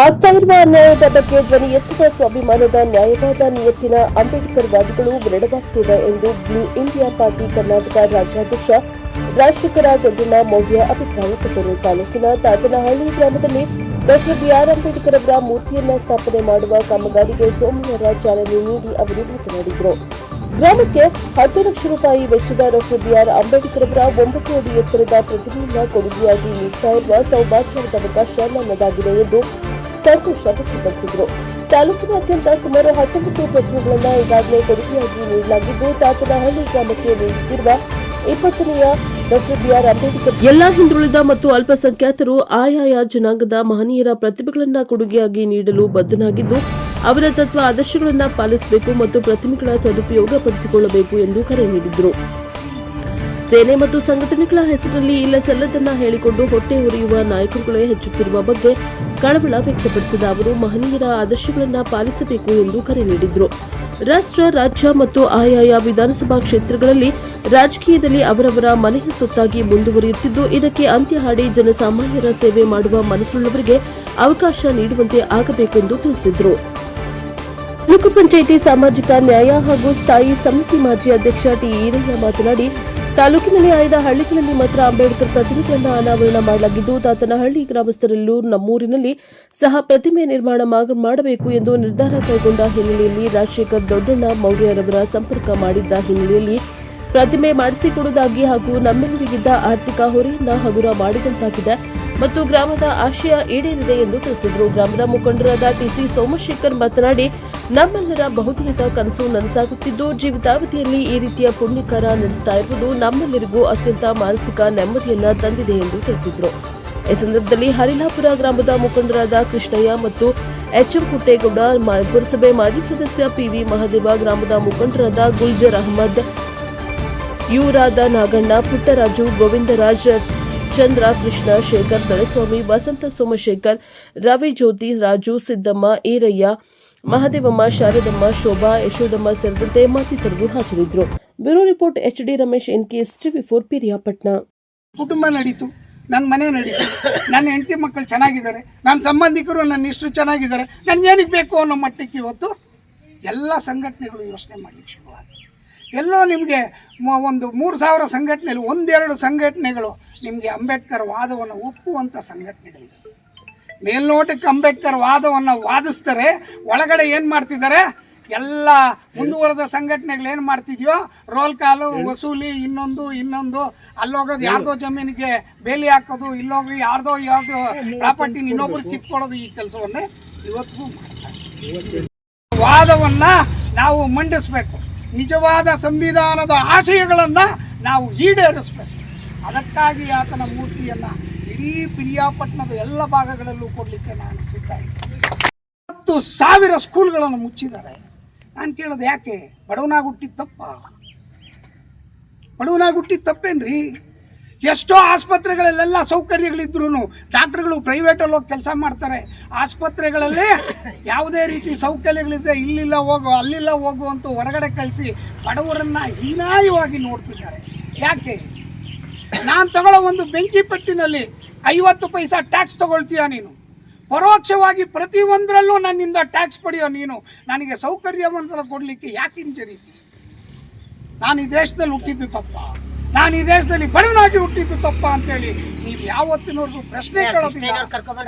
ಆಗ್ತಾ ಇರುವ ಅನ್ಯಾಯದ ಬಗ್ಗೆ ಧ್ವನಿ ಎತ್ತುವ ಸ್ವಾಭಿಮಾನದ ನ್ಯಾಯವಾದ ನಿಯತ್ತಿನ ಅಂಬೇಡ್ಕರ್ ವಾದಿಗಳು ವಿರಳವಾಗುತ್ತಿದೆ ಎಂದು ಬ್ಲೂ ಇಂಡಿಯಾ ಪಾರ್ಟಿ ಕರ್ನಾಟಕ ರಾಜ್ಯಾಧ್ಯಕ್ಷ ರಾಜಶೇಖರ ದೊಡ್ಡಣ್ಣ ಮೌರ್ಯ ಅಭಿಪ್ರಾಯಪಟ್ಟರು. ತಾಲೂಕಿನ ತಾತನಹಳ್ಳಿ ಗ್ರಾಮದಲ್ಲಿ ಡಾಕ್ಟರ್ ಬಿಆರ್ ಅಂಬೇಡ್ಕರ್ ಅವರ ಮೂರ್ತಿಯನ್ನು ಸ್ಥಾಪನೆ ಮಾಡುವ ಕಾಮಗಾರಿಗೆ ಸೋಮವಾರ ಚಾಲನೆ ನೀಡಿ ಅವರು ಮಾತನಾಡಿದರು. ಗ್ರಾಮಕ್ಕೆ 10 ಲಕ್ಷ ರೂಪಾಯಿ ವೆಚ್ಚದ ಡಾಕ್ಟರ್ ಬಿಆರ್ ಅಂಬೇಡ್ಕರ್ ಅವರ 9 ಅಡಿ ಎತ್ತರದ ಪ್ರತಿಮೆಯನ್ನು ಕೊಡುಗೆಯಾಗಿ ನೀಡುತ್ತಾ ಇರುವ ಸೌಭಾಗ್ಯದ ಅವಕಾಶ ನನ್ನದಾಗಿದೆ ಎಂದು ಸಂತೋಷ ವ್ಯಕ್ತಪಡಿಸಿದರು. ತಾಲೂಕಿನಾದ್ಯಂತ ಸುಮಾರು 19 ಪ್ರತಿಮೆಗಳನ್ನು ಈಗಾಗಲೇ ಕೊಡುಗೆಯಾಗಿ ನೀಡಲಾಗಿದ್ದು, ತಾತನಹಳ್ಳಿ ಗ್ರಾಮಕ್ಕೆ ನೀಡುತ್ತಿರುವ 20ನೇಯ ಡಾಕ್ಟರ್ ಬಿಆರ್ ಅಂಬೇಡ್ಕರ್ ಎಲ್ಲಾ ಹಿಂದುಳಿದ ಮತ್ತು ಅಲ್ಪಸಂಖ್ಯಾತರು ಆಯಾಯ ಜನಾಂಗದ ಮಹನೀಯರ ಪ್ರತಿಭೆಗಳನ್ನು ಕೊಡುಗೆಯಾಗಿ ನೀಡಲು ಬದ್ಧನಾಗಿದ್ದು, ಅವರ ತತ್ವ ಆದರ್ಶಗಳನ್ನು ಪಾಲಿಸಬೇಕು ಮತ್ತು ಪ್ರತಿಮೆಗಳ ಸದುಪಯೋಗ ಪಡಿಸಿಕೊಳ್ಳಬೇಕು ಎಂದು ಕರೆ ನೀಡಿದರು. ಸೇನೆ ಮತ್ತು ಸಂಘಟನೆಗಳ ಹೆಸರಿನಲ್ಲಿ ಇಲ್ಲ ಸಲ್ಲದನ್ನ ಹೇಳಿಕೊಂಡು ಹೊಟ್ಟೆ ಉರಿಯುವ ನಾಯಕರುಗಳೇ ಹೆಚ್ಚುತ್ತಿರುವ ಬಗ್ಗೆ ಕಳವಳ ವ್ಯಕ್ತಪಡಿಸಿದ ಅವರು ಮಹನೀಯರ ಆದರ್ಶಗಳನ್ನು ಪಾಲಿಸಬೇಕು ಎಂದು ಕರೆ ನೀಡಿದರು. ರಾಷ್ಟ್ರ, ರಾಜ್ಯ ಮತ್ತು ಆಯಾಯ ವಿಧಾನಸಭಾ ಕ್ಷೇತ್ರಗಳಲ್ಲಿ ರಾಜಕೀಯದಲ್ಲಿ ಅವರವರ ಮನೆಯ ಸೊತ್ತಾಗಿ ಮುಂದುವರಿಯುತ್ತಿದ್ದು, ಇದಕ್ಕೆ ಅಂತ್ಯ ಹಾಡಿ ಜನಸಾಮಾನ್ಯರ ಸೇವೆ ಮಾಡುವ ಮನಸ್ಸುಳ್ಳವರಿಗೆ ಅವಕಾಶ ನೀಡುವಂತೆ ಆಗಬೇಕೆಂದು ತಿಳಿಸಿದರು. ತಾಲೂಕು ಪಂಚಾಯಿತಿ ಸಾಮಾಜಿಕ ನ್ಯಾಯ ಹಾಗೂ ಸ್ಥಾಯಿ ಸಮಿತಿ ಮಾಜಿ ಅಧ್ಯಕ್ಷ ಟಿ ಈರಯ್ಯ ಮಾತನಾಡಿ, ತಾಲೂಕಿನಲ್ಲಿ 5 ಹಳ್ಳಿಗಳಲ್ಲಿ ಮಾತ್ರ ಅಂಬೇಡ್ಕರ್ ಪ್ರತಿಮೆಗಳನ್ನು ಅನಾವರಣ ಮಾಡಲಾಗಿದ್ದು, ತಾತನಹಳ್ಳಿ ಗ್ರಾಮಸ್ಥರೆಲ್ಲೂ ನಮ್ಮೂರಿನಲ್ಲಿ ಸಹ ಪ್ರತಿಮೆ ನಿರ್ಮಾಣ ಮಾಡಬೇಕು ಎಂದು ನಿರ್ಧಾರ ಕೈಗೊಂಡ ಹಿನ್ನೆಲೆಯಲ್ಲಿ ರಾಜಶೇಖರ್ ದೊಡ್ಡಣ್ಣ ಮೌರ್ಯರವರ ಸಂಪರ್ಕ ಮಾಡಿದ್ದ ಹಿನ್ನೆಲೆಯಲ್ಲಿ ಪ್ರತಿಮೆ ಮಾಡಿಸಿಕೊಡುವುದಾಗಿ ಹಾಗೂ ನಮ್ಮೆಲ್ಲರಿಗಿದ್ದ ಆರ್ಥಿಕ ಹೊರೆಯನ್ನು ಹಗುರ ಮಾಡಿದಂತಾಗಿದೆ ಮತ್ತು ಗ್ರಾಮದ ಆಶಯ ಈಡೇರಿದೆ ಎಂದು ತಿಳಿಸಿದರು. ಗ್ರಾಮದ ಮುಖಂಡರಾದ ಟಿಸಿ ಸೋಮಶೇಖರ್ ಮಾತನಾಡಿ, ನಮ್ಮೆಲ್ಲರ ಬಹುದಿನದ ಕನಸು ನನಸಾಗುತ್ತಿದ್ದು, ಜೀವಿತಾವಧಿಯಲ್ಲಿ ಈ ರೀತಿಯ ಪುಣ್ಯಕಾರ ನಡೆಸ್ತಾ ಇರುವುದು ನಮ್ಮೆಲ್ಲರಿಗೂ ಅತ್ಯಂತ ಮಾನಸಿಕ ನೆಮ್ಮದಿಯನ್ನ ತಂದಿದೆ ಎಂದು ತಿಳಿಸಿದರು. ಈ ಸಂದರ್ಭದಲ್ಲಿ ಹರಿಲಾಪುರ ಗ್ರಾಮದ ಮುಖಂಡರಾದ ಕೃಷ್ಣಯ್ಯ ಮತ್ತು ಎಚ್ಎಂ ಪುಟ್ಟೇಗೌಡ, ಪುರಸಭೆ ಮಾಜಿ ಸದಸ್ಯ ಪಿವಿ ಮಹದೇವ, ಗ್ರಾಮದ ಮುಖಂಡರಾದ ಗುಲ್ಜರ್ ಅಹಮದ್, ಯುವರಾದ ನಾಗಣ್ಣ, ಪುಟ್ಟರಾಜು, ಗೋವಿಂದರಾಜ್, ಚಂದ್ರ, ಕೃಷ್ಣ, ಶೇಖರ್, ದೊರೆಸ್ವಾಮಿ, ವಸಂತ, ಸೋಮಶೇಖರ್, ರವಿ, ಜ್ಯೋತಿ, ರಾಜು, ಸಿದ್ದಮ್ಮ, ಈರಯ್ಯ, ಮಹದೇವಮ್ಮ, ಶಾರದಮ್ಮ, ಶೋಭಾ, ಯಶೋದಮ್ಮ ಸೇರಿದಂತೆ ಮತ್ತಿತರರು ಹಾಜರಿದ್ದರು. Bureau report HD Ramesh, NKS TV4, Piriyapatna. ಕುಟುಂಬ ನಡೀತು, ನನ್ನ ಮನೆ ನಡೀತು, ನನ್ನ ಹೆಂಡತಿ ಮಕ್ಕಳು ಚೆನ್ನಾಗಿದ್ದಾರೆ, ನನ್ನ ಸಂಬಂಧಿಕರು ನನ್ನ ಇಷ್ಟು ಚೆನ್ನಾಗಿದ್ದಾರೆ, ನನಗೇನಿಗೆ ಬೇಕು ಅನ್ನೋ ಮಟ್ಟಕ್ಕೆ ಇವತ್ತು ಎಲ್ಲ ಸಂಘಟನೆಗಳು ಯೋಚನೆ ಮಾಡಲಿಕ್ಕೆ ಶುರುವಾಗಿದೆ. ಎಲ್ಲೋ ನಿಮಗೆ ಒಂದು 3000 ಸಂಘಟನೆಗಳು, 1-2 ಸಂಘಟನೆಗಳು ನಿಮಗೆ ಅಂಬೇಡ್ಕರ್ ವಾದವನ್ನು ಒಪ್ಪುವಂಥ ಸಂಘಟನೆಗಳಿದೆ. ಮೇಲ್ನೋಟಕ್ಕೆ ಅಂಬೇಡ್ಕರ್ ವಾದವನ್ನು ವಾದಿಸ್ತಾರೆ, ಒಳಗಡೆ ಏನು ಮಾಡ್ತಿದ್ದಾರೆ, ಎಲ್ಲ ಮುಂದುವರೆದ ಸಂಘಟನೆಗಳು ಏನು ಮಾಡ್ತಿದ್ಯೋ, ರೋಲ್ ಕಾಲು ವಸೂಲಿ, ಇನ್ನೊಂದು ಅಲ್ಲೋಗೋದು ಯಾರ್ದೋ ಜಮೀನಿಗೆ ಬೇಲಿ ಹಾಕೋದು, ಇಲ್ಲೋಗಿ ಯಾರ್ದೋ ಪ್ರಾಪರ್ಟಿನ ಇನ್ನೊಬ್ರಿಗೆ ಕಿತ್ಕೊಳ್ಳೋದು, ಈ ಕೆಲಸವನ್ನೇ ಇವತ್ತಿಗೂ ಮಾಡ್ತಾರೆ. ವಾದವನ್ನು ನಾವು ಮಂಡಿಸಬೇಕು, ನಿಜವಾದ ಸಂವಿಧಾನದ ಆಶಯಗಳನ್ನು ನಾವು ಈಡೇರಿಸಬೇಕು. ಅದಕ್ಕಾಗಿ ಆತನ ಮೂರ್ತಿಯನ್ನು ಇಡೀ ಪಿರಿಯಾಪಟ್ಟಣದ ಎಲ್ಲ ಭಾಗಗಳಲ್ಲೂ ಕೊಡಲಿಕ್ಕೆ ನಾನು ಸಿದ್ಧ ಇದ್ದೇನೆ. 10,000 ಸ್ಕೂಲ್ಗಳನ್ನು ಮುಚ್ಚಿದ್ದಾರೆ. ನಾನು ಕೇಳೋದು ಯಾಕೆ? ಬಡವನಾಗಿ ಹುಟ್ಟಿದ ತಪ್ಪ? ಬಡವನಾಗಿ ಹುಟ್ಟಿದ ತಪ್ಪೇನ್ರಿ? ಎಷ್ಟೋ ಆಸ್ಪತ್ರೆಗಳಲ್ಲೆಲ್ಲ ಸೌಕರ್ಯಗಳಿದ್ರೂ ಡಾಕ್ಟರ್ಗಳು ಪ್ರೈವೇಟಲ್ಲಿ ಹೋಗಿ ಕೆಲಸ ಮಾಡ್ತಾರೆ. ಆಸ್ಪತ್ರೆಗಳಲ್ಲಿ ಯಾವುದೇ ರೀತಿ ಸೌಕರ್ಯಗಳಿದೆ, ಇಲ್ಲಿಲ್ಲ ಹೋಗು ಅಲ್ಲಿಲ್ಲ ಹೋಗು ಅಂತ ಹೊರಗಡೆ ಕಳಿಸಿ ಬಡವರನ್ನು ಹೀನಾಯವಾಗಿ ನೋಡ್ತಿದ್ದಾರೆ. ಯಾಕೆ? ನಾನು ತಗೊಳ್ಳೋ ಒಂದು ಬೆಂಕಿ ಪಟ್ಟಿನಲ್ಲಿ 50 ಪೈಸಾ ಟ್ಯಾಕ್ಸ್ ತಗೊಳ್ತೀಯ ನೀನು, ಪರೋಕ್ಷವಾಗಿ ಪ್ರತಿಯೊಂದರಲ್ಲೂ ನನ್ನಿಂದ ಟ್ಯಾಕ್ಸ್ ಪಡೆಯೋ ನೀನು, ನನಗೆ ಸೌಕರ್ಯವಂತರ ಕೊಡಲಿಕ್ಕೆ ಯಾಕೆ ಹಿಂಜರೀತಿ? ನಾನು ಈ ದೇಶದಲ್ಲಿ ಹುಟ್ಟಿದ್ದು ತಪ್ಪ, ನಾನು ಈ ದೇಶದಲ್ಲಿ ಬಡವನಾಗಿ ಹುಟ್ಟಿದ್ದು ತಪ್ಪ ಅಂತೇಳಿ ನೀವು ಯಾವತ್ತಿನವರೆಗೂ ಪ್ರಶ್ನೆ ಕೇಳೋದಿಲ್ಲ.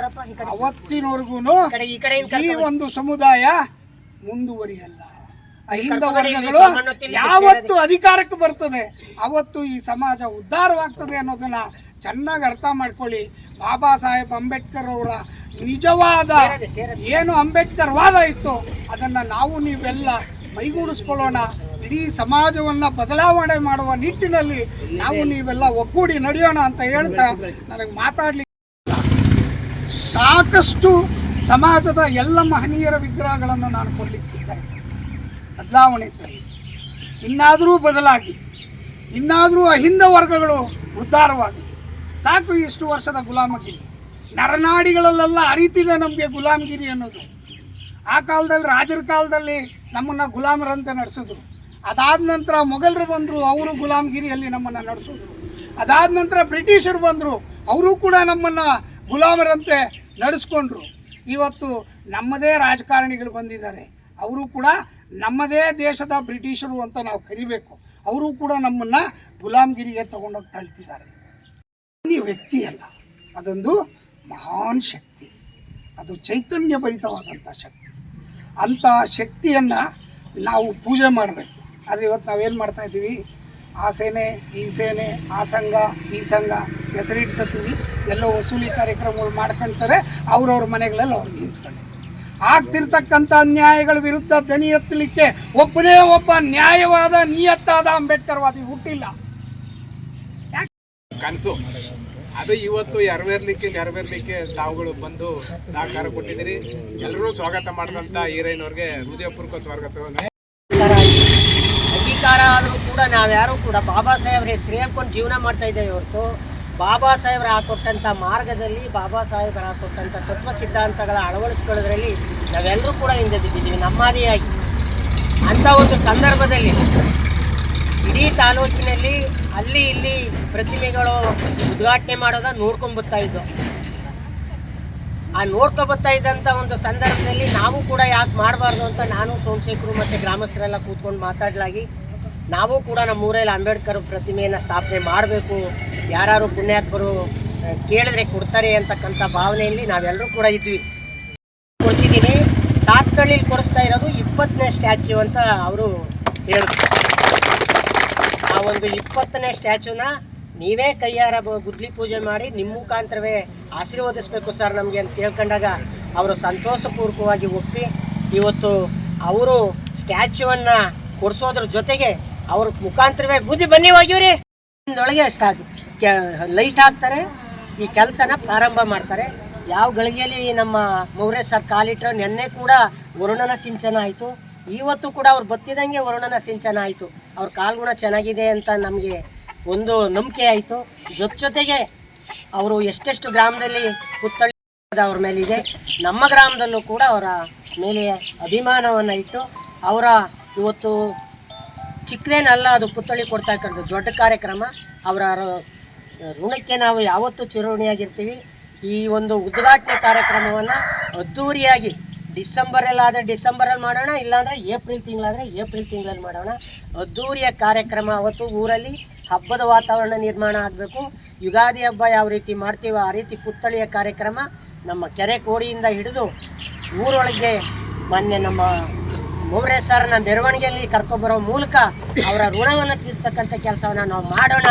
ಅವತ್ತಿನವರೆಗೂ ಈ ಒಂದು ಸಮುದಾಯ ಮುಂದುವರಿಯಲ್ಲ. ಅಹಿಂದ ವರ್ಗಗಳು ಯಾವತ್ತು ಅಧಿಕಾರಕ್ಕೆ ಬರ್ತದೆ ಅವತ್ತು ಈ ಸಮಾಜ ಉದ್ಧಾರವಾಗ್ತದೆ ಅನ್ನೋದನ್ನ ಚೆನ್ನಾಗಿ ಅರ್ಥ ಮಾಡ್ಕೊಳ್ಳಿ. ಬಾಬಾ ಸಾಹೇಬ್ ಅಂಬೇಡ್ಕರ್ ಅವರ ನಿಜವಾದ ಏನು ಅಂಬೇಡ್ಕರ್ ವಾದ ಇತ್ತು ಅದನ್ನು ನಾವು ನೀವೆಲ್ಲ ಮೈಗೂಡಿಸ್ಕೊಳ್ಳೋಣ. ಇಡೀ ಸಮಾಜವನ್ನು ಬದಲಾವಣೆ ಮಾಡುವ ನಿಟ್ಟಿನಲ್ಲಿ ನಾವು ನೀವೆಲ್ಲ ಒಗ್ಗೂಡಿ ನಡೆಯೋಣ ಅಂತ ಹೇಳ್ತಾ ನನಗೆ ಮಾತಾಡ್ಲಿಕ್ಕೆ ಸಾಕಷ್ಟು ಸಮಾಜದ ಎಲ್ಲ ಮಹನೀಯರ ವಿಗ್ರಹಗಳನ್ನು ನಾನು ಕೊಡ್ಲಿಕ್ಕೆ ಸಿದ್ಧ ಇದ್ದೆ. ಬದಲಾವಣೆ ತರಿ, ಇನ್ನಾದರೂ ಬದಲಾಗಿ, ಇನ್ನಾದರೂ ಅಹಿಂದ ವರ್ಗಗಳು ಉದ್ಧಾರವಾಗಿ. ಸಾಕು ಇಷ್ಟು ವರ್ಷದ ಗುಲಾಮಗಿರಿ. ನರನಾಡಿಗಳಲ್ಲೆಲ್ಲ ಅರಿತಿದೆ ನಮಗೆ ಗುಲಾಮಗಿರಿ ಅನ್ನೋದು. ಆ ಕಾಲದಲ್ಲಿ, ರಾಜರ ಕಾಲದಲ್ಲಿ ನಮ್ಮನ್ನು ಗುಲಾಮರಂತೆ ನಡೆಸಿದ್ರು. ಅದಾದ ನಂತರ ಮೊಘಲರು ಬಂದರು, ಅವರು ಗುಲಾಮಗಿರಿಯಲ್ಲಿ ನಮ್ಮನ್ನು ನಡೆಸಿದ್ರು. ಅದಾದ ನಂತರ ಬ್ರಿಟಿಷರು ಬಂದರು, ಅವರು ಕೂಡ ನಮ್ಮನ್ನು ಗುಲಾಮರಂತೆ ನಡೆಸ್ಕೊಂಡ್ರು. ಇವತ್ತು ನಮ್ಮದೇ ರಾಜಕಾರಣಿಗಳು ಬಂದಿದ್ದಾರೆ, ಅವರು ಕೂಡ ನಮ್ಮದೇ ದೇಶದ ಬ್ರಿಟಿಷರು ಅಂತ ನಾವು ಕರಿಬೇಕು. ಅವರು ಕೂಡ ನಮ್ಮನ್ನು ಗುಲಾಮ್ಗಿರಿಗೆ ತಗೊಂಡೋಗಿ ತಳ್ತಿದ್ದಾರೆ. ಈ ವ್ಯಕ್ತಿ ಅಲ್ಲ, ಅದೊಂದು ಮಹಾನ್ ಶಕ್ತಿ, ಅದು ಚೈತನ್ಯ ಭರಿತವಾದಂಥ ಶಕ್ತಿ. ಅಂಥ ಶಕ್ತಿಯನ್ನು ನಾವು ಪೂಜೆ ಮಾಡಬೇಕು. ಆದರೆ ಇವತ್ತು ನಾವೇನು ಮಾಡ್ತಾಯಿದ್ದೀವಿ, ಆ ಸೇನೆ ಈ ಸೇನೆ, ಆ ಸಂಘ ಈ ಸಂಘ ಹೆಸರಿಟ್ಕೊತೀವಿ, ಎಲ್ಲೋ ವಸೂಲಿ ಕಾರ್ಯಕ್ರಮಗಳು ಮಾಡ್ಕೊಳ್ತಾರೆ, ಅವ್ರವ್ರ ಮನೆಗಳಲ್ಲಿ ಅವ್ರು ನಿಂತ್ಕೊಂಡು ಆಗ್ತಿರ್ತಕ್ಕಂಥ ಅನ್ಯಾಯಗಳ ವಿರುದ್ಧ ದನಿ ಎತ್ತಲಿಕ್ಕೆ ಒಬ್ಬನೇ ಒಬ್ಬ ನ್ಯಾಯವಾದ ನಿಯತ್ತಾದ ಅಂಬೇಡ್ಕರ್ವಾದಿ ಹುಟ್ಟಿಲ್ಲ. ಕನಸು ಅದು ಇವತ್ತು ನೆರವೇರ್ಲಿಕ್ಕೆ ತಾವುಗಳು ಬಂದು ಸಹಕಾರ ಕೊಟ್ಟಿದ್ದೀರಿ. ಎಲ್ಲರೂ ಸ್ವಾಗತ ಮಾಡಿದಂಥ ಈರೈನವ್ರಿಗೆ ಹೃದಯಪೂರ್ವಕ ಸ್ವಾಗತ. ಅಧಿಕಾರ ಆದರೂ ಕೂಡ ನಾವ್ಯಾರೂ ಕೂಡ ಬಾಬಾ ಸಾಹೇಬ್ರ ಹೆಸರು ಹೇಳ್ಕೊಂಡು ಜೀವನ ಮಾಡ್ತಾ ಇದ್ದೇವೆ ಹೊರತು ಬಾಬಾ ಸಾಹೇಬ್ರ ಹಾಕೊಟ್ಟಂಥ ಮಾರ್ಗದಲ್ಲಿ ಬಾಬಾ ಸಾಹೇಬ್ರ ಹಾಕೊಟ್ಟಂಥ ತತ್ವ ಸಿದ್ಧಾಂತಗಳ ಅಳವಡಿಸ್ಕೊಳ್ಳೋದ್ರಲ್ಲಿ ನಾವೆಲ್ಲರೂ ಕೂಡ ಹಿಂದೆ ಬಿದ್ದಿದ್ದೀವಿ ನಮ್ಮದಿಯಾಗಿ. ಅಂಥ ಒಂದು ಸಂದರ್ಭದಲ್ಲಿ ಇಡೀ ತಾಲೂಕಿನಲ್ಲಿ ಅಲ್ಲಿ ಇಲ್ಲಿ ಪ್ರತಿಮೆಗಳು ಉದ್ಘಾಟನೆ ಮಾಡೋದ ನೋಡ್ಕೊಂಡ್ಬರ್ತಾ ಇದ್ದೋ. ಆ ನೋಡ್ಕೊಬರ್ತಾ ಇದ್ದಂಥ ಒಂದು ಸಂದರ್ಭದಲ್ಲಿ ನಾವು ಕೂಡ ಯಾಕೆ ಮಾಡಬಾರ್ದು ಅಂತ ನಾನು ಸೋಮಶೇಖರು ಮತ್ತು ಗ್ರಾಮಸ್ಥರೆಲ್ಲ ಕೂತ್ಕೊಂಡು ಮಾತಾಡಲಾಗಿ ನಾವು ಕೂಡ ನಮ್ಮ ಊರಲ್ಲಿ ಅಂಬೇಡ್ಕರ್ ಪ್ರತಿಮೆಯನ್ನು ಸ್ಥಾಪನೆ ಮಾಡಬೇಕು, ಯಾರು ಪುಣ್ಯಾತ್ಮರು ಕೇಳಿದ್ರೆ ಕೊಡ್ತಾರೆ ಅಂತಕ್ಕಂಥ ಭಾವನೆಯಲ್ಲಿ ನಾವೆಲ್ಲರೂ ಕೂಡ ಇದ್ವಿ. ಕೊಡಿಸಿದ್ದೀನಿ. ತಾತ್ಕಳ್ಳಿಲಿ ಕೊಡಿಸ್ತಾ ಇರೋದು 20ನೇ ಸ್ಟ್ಯಾಚ್ಯೂ ಅಂತ ಅವರು ಹೇಳಿದ್ರು. ಆ ಒಂದು 20ನೇ ಸ್ಟ್ಯಾಚ್ಯೂನ ನೀವೇ ಕೈಯಾರ ಗುದ್ಲಿ ಪೂಜೆ ಮಾಡಿ ನಿಮ್ಮ ಮುಖಾಂತರವೇ ಆಶೀರ್ವದಿಸಬೇಕು ಸರ್ ನಮಗೆ ಅಂತ ಕೇಳ್ಕೊಂಡಾಗ ಅವರು ಸಂತೋಷಪೂರ್ವಕವಾಗಿ ಒಪ್ಪಿ ಇವತ್ತು ಅವರು ಸ್ಟ್ಯಾಚ್ಯೂವನ್ನು ಕೊಡಿಸೋದ್ರ ಜೊತೆಗೆ ಅವ್ರ ಮುಖಾಂತರವೇ ಬುದ್ಧಿ ಬನ್ನಿ ಹೋಗಿವ್ರಿ ಒಳಗೆ ಲೈಟ್ ಹಾಕ್ತಾರೆ, ಈ ಕೆಲಸನ ಪ್ರಾರಂಭ ಮಾಡ್ತಾರೆ. ಯಾವ ಗಳಿಗೆಯಲ್ಲಿ ನಮ್ಮ ಮೌರ್ಯ ಸರ್ ಕಾಲಿಟ್ಟರೆ ನಿನ್ನೆ ಕೂಡ ವರುಣನ ಸಿಂಚನ ಆಯಿತು, ಇವತ್ತು ಕೂಡ ಅವ್ರು ಬತ್ತಿದಂಗೆ ವರುಣನ ಸಿಂಚನ ಆಯಿತು. ಅವ್ರ ಕಾಲ್ಗುಣ ಚೆನ್ನಾಗಿದೆ ಅಂತ ನಮಗೆ ಒಂದು ನಂಬಿಕೆ ಆಯಿತು. ಜೊತೆಗೆ ಅವರು ಎಷ್ಟೆಷ್ಟು ಗ್ರಾಮದಲ್ಲಿ ಪುತ್ಥಳಿ ಅವ್ರ ಮೇಲಿದೆ, ನಮ್ಮ ಗ್ರಾಮದಲ್ಲೂ ಕೂಡ ಅವರ ಮೇಲೆ ಅಭಿಮಾನವನ್ನು ಇಟ್ಟು ಅವರ ಇವತ್ತು ಚಿಕ್ಕದೇನಲ್ಲ ಅದು ಪುತ್ಥಳಿ ಕೊಡ್ತಾ ಇರ್ತಕ್ಕಂಥ ದೊಡ್ಡ ಕಾರ್ಯಕ್ರಮ. ಅವರ ಋಣಕ್ಕೆ ನಾವು ಯಾವತ್ತೂ ಚಿರಋಣಿಯಾಗಿರ್ತೀವಿ. ಈ ಒಂದು ಉದ್ಘಾಟನೆ ಕಾರ್ಯಕ್ರಮವನ್ನು ಅದ್ಧೂರಿಯಾಗಿ ಡಿಸೆಂಬರಲ್ಲಾದರೆ ಡಿಸೆಂಬರಲ್ಲಿ ಮಾಡೋಣ, ಇಲ್ಲಾಂದರೆ ಏಪ್ರಿಲ್ ತಿಂಗಳಲ್ಲಿ ಮಾಡೋಣ. ಅದ್ಧೂರಿಯ ಕಾರ್ಯಕ್ರಮ ಅವತ್ತು ಊರಲ್ಲಿ ಹಬ್ಬದ ವಾತಾವರಣ ನಿರ್ಮಾಣ ಆಗಬೇಕು. ಯುಗಾದಿ ಹಬ್ಬ ಯಾವ ರೀತಿ ಮಾಡ್ತೀವೋ ಆ ರೀತಿ ಪುತ್ಥಳಿಯ ಕಾರ್ಯಕ್ರಮ ನಮ್ಮ ಕೆರೆ ಕೋಡಿಯಿಂದ ಹಿಡಿದು ಊರೊಳಗೆ ಮೊನ್ನೆ ನಮ್ಮ ಮೌರ್ಯ ಸರ್ನ ಮೆರವಣಿಗೆಯಲ್ಲಿ ಕರ್ಕೊಬರೋ ಮೂಲಕ ಅವರ ಋಣವನ್ನು ತೀರಿಸ್ತಕ್ಕಂಥ ಕೆಲಸವನ್ನು ನಾವು ಮಾಡೋಣ.